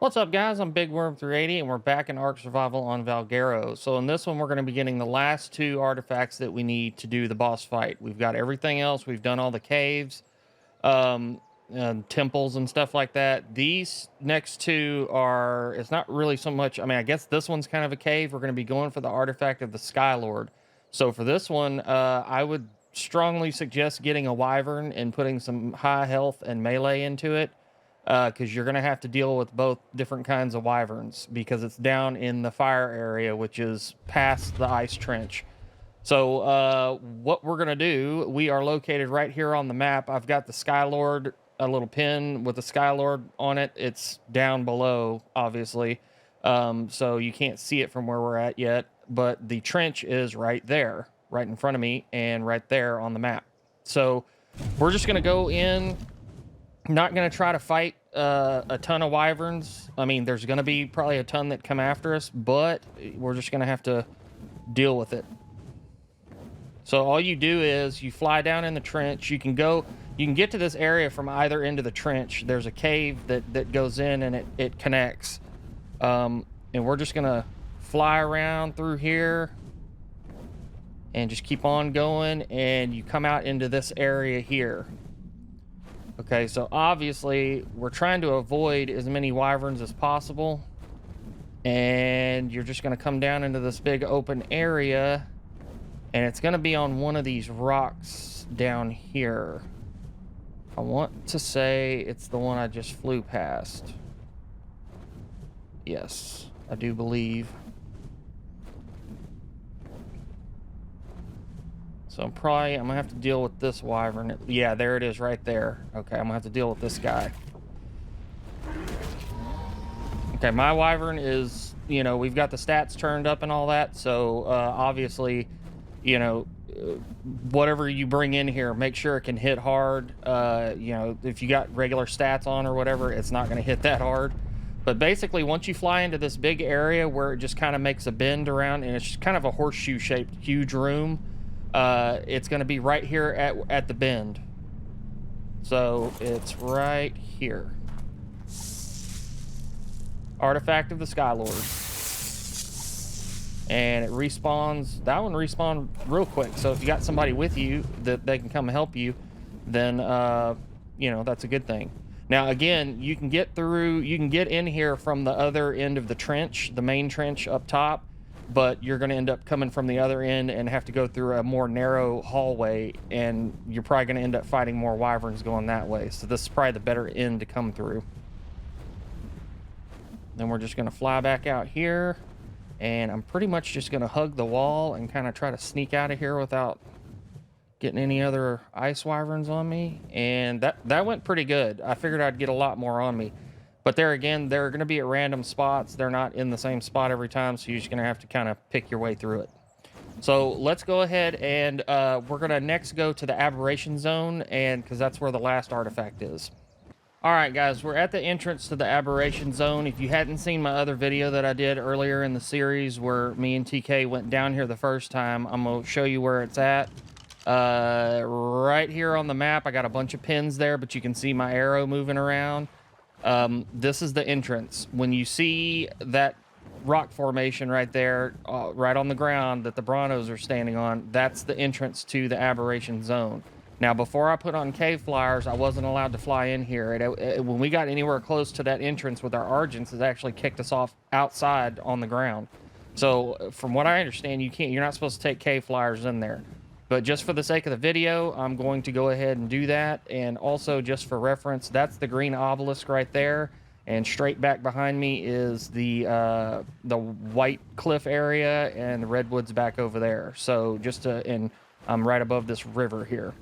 What's up, guys? I'm Big Worm 380, and we're back in Ark Survival on Valguero. So in this one, we're going to be getting the last two artifacts that we need to do the boss fight. We've got everything else. We've done all the caves, and temples and stuff like that. These next two are, it's not really so much, I mean, I guess this one's kind of a cave. We're going to be going for the artifact of the Skylord. So for this one, I would strongly suggest getting a wyvern and putting some high health and melee into it, because you're going to have to deal with both different kinds of wyverns because it's down in the fire area, which is past the ice trench. So what we're going to do, we are located right here on the map. I've got the Skylord, a little pin with the Skylord on it. It's down below, obviously, so you can't see it from where we're at yet, but the trench is right there, right in front of me, and right there on the map. So we're just going to go in. Not going to try to fight a ton of wyverns. I mean, there's going to be probably a ton that come after us, but we're just going to have to deal with it. So all you do is you fly down in the trench. You can get to this area from either end of the trench. There's a cave that goes in and it connects. And we're just going to fly around through here and just keep on going. And you come out into this area here. Okay, so obviously we're trying to avoid as many wyverns as possible. And you're just going to come down into this big open area. And it's going to be on one of these rocks down here. I want to say it's the one I just flew past. Yes, I do believe. So I'm going to have to deal with this wyvern. Yeah, there it is right there. Okay, I'm going to have to deal with this guy. Okay, my wyvern is, we've got the stats turned up and all that. So obviously, whatever you bring in here, make sure it can hit hard. If you got regular stats on or whatever, it's not going to hit that hard. But basically, once you fly into this big area where it just kind of makes a bend around, and it's just kind of a horseshoe-shaped huge room, it's going to be right here at the bend. So it's right here. Artifact of the Skylord. And it respawns. That one respawned real quick. So if you got somebody with you that they can come help you, then that's a good thing. Now again, you can get in here from the other end of the trench, the main trench up top, but you're going to end up coming from the other end and have to go through a more narrow hallway, and you're probably going to end up fighting more wyverns going that way. So this is probably the better end to come through. Then we're just going to fly back out here. And I'm pretty much just going to hug the wall and kind of try to sneak out of here without getting any other ice wyverns on me. And that went pretty good. I figured I'd get a lot more on me. But there again, they're going to be at random spots. They're not in the same spot every time, so you're just going to have to kind of pick your way through it. So let's go ahead and we're going to next go to the aberration zone, and because that's where the last artifact is. Alright guys, we're at the entrance to the aberration zone. If you hadn't seen my other video that I did earlier in the series where me and TK went down here the first time, I'm going to show you where it's at. Right here on the map, I got a bunch of pins there, but you can see my arrow moving around. This is the entrance. When you see that rock formation right there, right on the ground that the Brontos are standing on, that's the entrance to the aberration zone. Now, before I put on cave flyers, I wasn't allowed to fly in here. When we got anywhere close to that entrance with our Argents, it actually kicked us off outside on the ground. So, from what I understand, you're not supposed to take cave flyers in there. But just for the sake of the video, I'm going to go ahead and do that. And also, just for reference, that's the green obelisk right there. And straight back behind me is the white cliff area, and the redwoods back over there. So, and I'm right above this river here.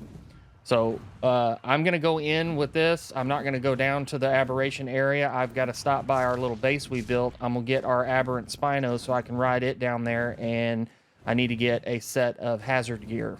So I'm going to go in with this. I'm not going to go down to the aberration area. I've got to stop by our little base we built. I'm going to get our aberrant Spino so I can ride it down there, and I need to get a set of hazard gear.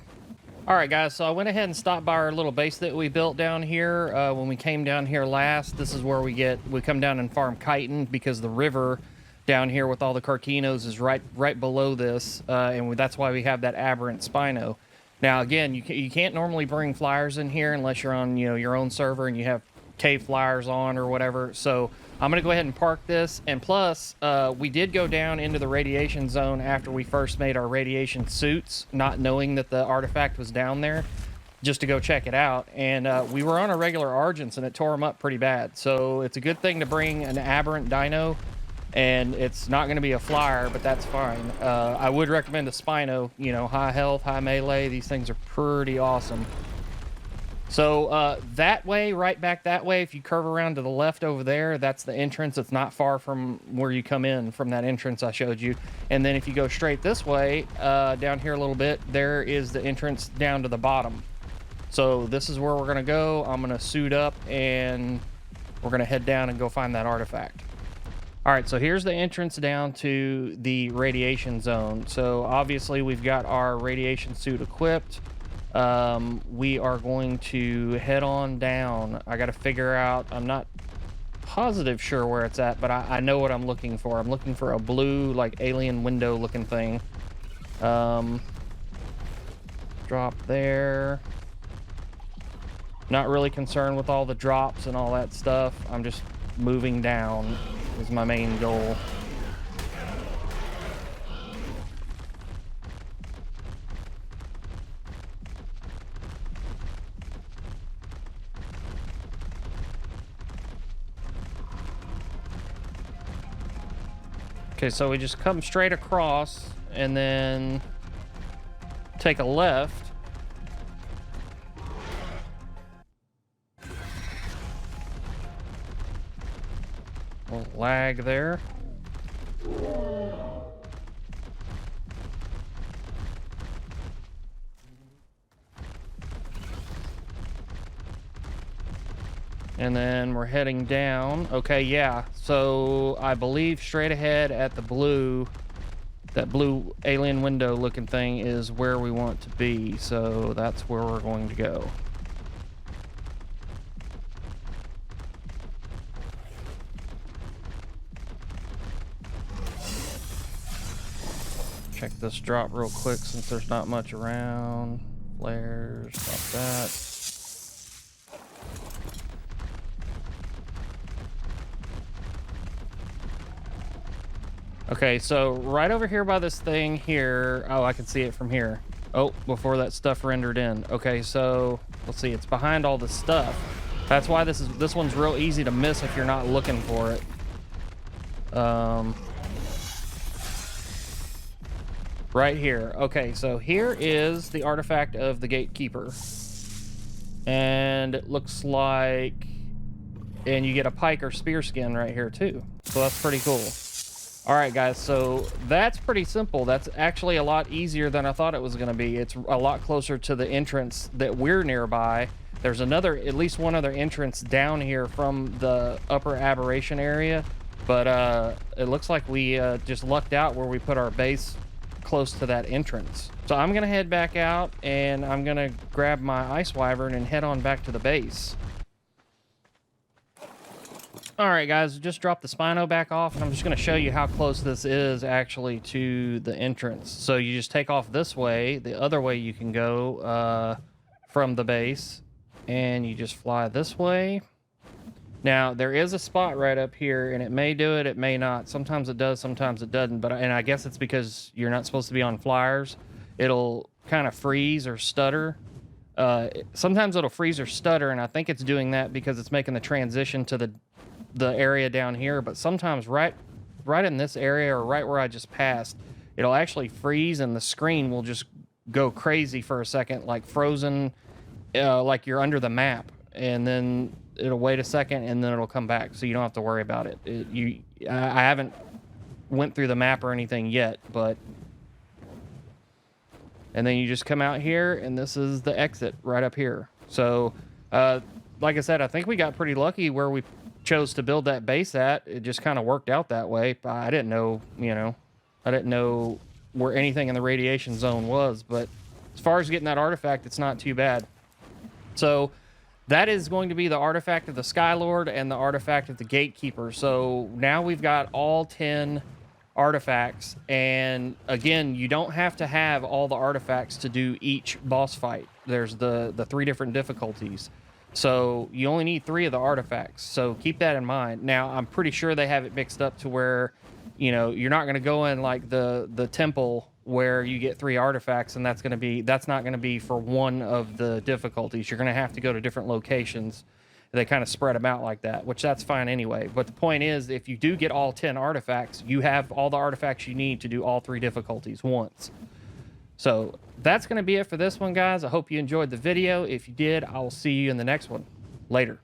All right, guys, so I went ahead and stopped by our little base that we built down here. When we came down here last, this is where we come down and farm chitin, because the river down here with all the Carquinos is right below this, and that's why we have that aberrant Spino. Now, again, you can't normally bring flyers in here unless you're on your own server and you have cave flyers on or whatever. So I'm going to go ahead and park this. And plus, we did go down into the radiation zone after we first made our radiation suits, not knowing that the artifact was down there, just to go check it out. And we were on a regular Argents, and it tore them up pretty bad. So it's a good thing to bring an aberrant dino, and it's not going to be a flyer, but that's fine. I would recommend a Spino. You know, high health, high melee. These things are pretty awesome. So that way, right back that way, if you curve around to the left over there, that's the entrance. It's not far from where you come in from that entrance I showed you. And then if you go straight this way, down here a little bit, there is the entrance down to the bottom. So this is where we're going to go. I'm going to suit up, and we're going to head down and go find that artifact. All right, so here's the entrance down to the radiation zone. So obviously we've got our radiation suit equipped. We are going to head on down. I got to figure out, I'm not positive sure where it's at, but I know what I'm looking for. I'm looking for a blue, like, alien window looking thing. Drop there. Not really concerned with all the drops and all that stuff. I'm just moving down is my main goal. Okay, so we just come straight across and then take a left. A little lag there. And then we're heading down. Okay, yeah. So I believe straight ahead at the blue, that blue alien window looking thing is where we want to be. So that's where we're going to go. Check this drop real quick since there's not much around. Flares, stop that. Okay, so right over here by this thing here. Oh, I can see it from here. Oh, before that stuff rendered in. Okay, so let's see. It's behind all this stuff. That's why this one's real easy to miss if you're not looking for it. Right here. Okay, so here is the artifact of the Gatekeeper. And it looks like... And you get a pike or spear skin right here too. So that's pretty cool. All right, guys, so that's pretty simple. That's actually a lot easier than I thought it was going to be. It's a lot closer to the entrance that we're nearby. There's at least one other entrance down here from the upper aberration area, but it looks like we just lucked out where we put our base close to that entrance. So I'm going to head back out, and I'm going to grab my ice wyvern and head on back to the base. All right, guys, just dropped the Spino back off, and I'm just going to show you how close this is actually to the entrance. So you just take off this way. The other way you can go from the base, and you just fly this way. Now, there is a spot right up here, and it may do it, it may not. Sometimes it does, sometimes it doesn't. And I guess it's because you're not supposed to be on flyers. It'll kind of freeze or stutter. Sometimes it'll freeze or stutter, and I think it's doing that because it's making the transition to the area down here. But sometimes right in this area or right where I just passed, it'll actually freeze, and the screen will just go crazy for a second, like frozen, like you're under the map, and then it'll wait a second, and then it'll come back, so you don't have to worry about it. I haven't went through the map or anything yet, but... And then you just come out here, and this is the exit right up here. So, like I said, I think we got pretty lucky where we chose to build that base at. It just kind of worked out that way. I didn't know, I didn't know where anything in the radiation zone was, but as far as getting that artifact, it's not too bad. So that is going to be the artifact of the Skylord and the artifact of the Gatekeeper. So now we've got all 10 artifacts, and again, you don't have to have all the artifacts to do each boss fight. There's the 3 different difficulties. So you only need 3 of the artifacts. So keep that in mind. Now, I'm pretty sure they have it mixed up to where, you know, you're not going to go in like the temple where you get 3 artifacts, and that's not going to be for one of the difficulties. You're going to have to go to different locations. They kind of spread them out like that, which that's fine anyway. But the point is, if you do get all 10 artifacts, you have all the artifacts you need to do all 3 difficulties once. So that's going to be it for this one, guys. I hope you enjoyed the video. If you did, I will see you in the next one. Later.